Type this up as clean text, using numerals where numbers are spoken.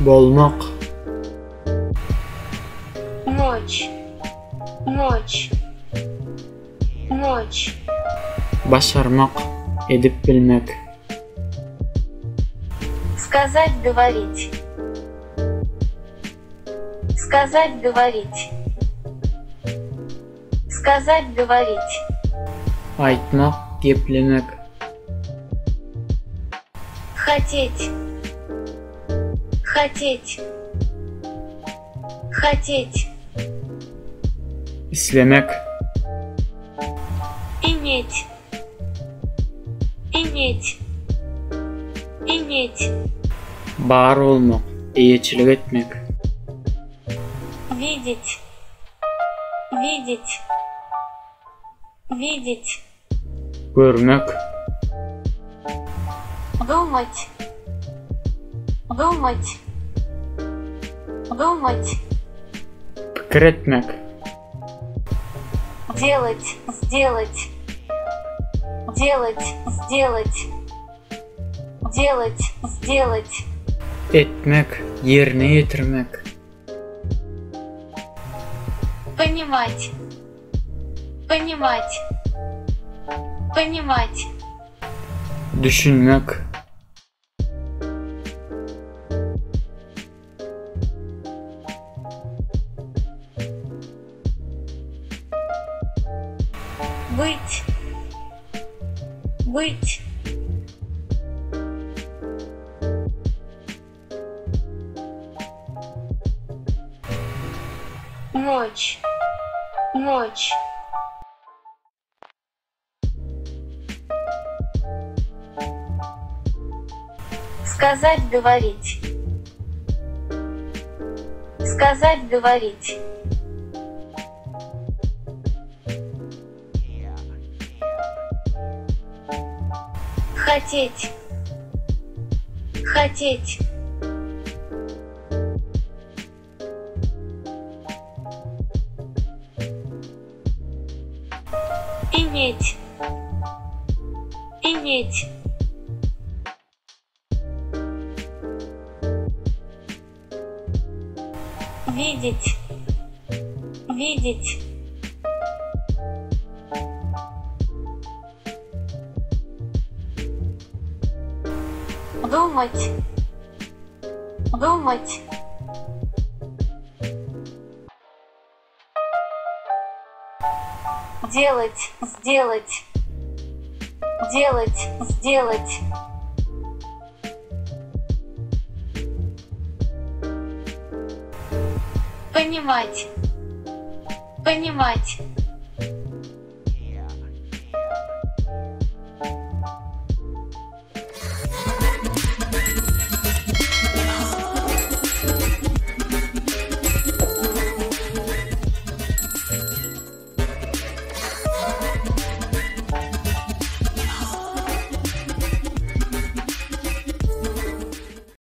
Болмок. Мочь. Мочь. Мочь. Башармак. Edip bilmek. Сказать, говорить. Сказать, говорить. Сказать, говорить. Айтмак. Geplemek. Хотеть. Хотеть. Хотеть. İslemek. Иметь. Иметь. Иметь. Бар olmak. İyicilik etmek. Видеть. Видеть. Видеть. Görmek. Думать. Думать. Думать. Fikir etmek. Делать. Сделать. Делать. Сделать. Делать. Сделать. Etmek. Yerine getirmek. Понимать. Понимать. Понимать. Düşünmek. Быть. Быть. Мочь. Мочь. Сказать, говорить. Сказать, говорить. Хотеть. Хотеть. Иметь. Иметь. Видеть. Видеть. Думать. Думать. Делать. Сделать. Делать. Сделать. Понимать. Понимать.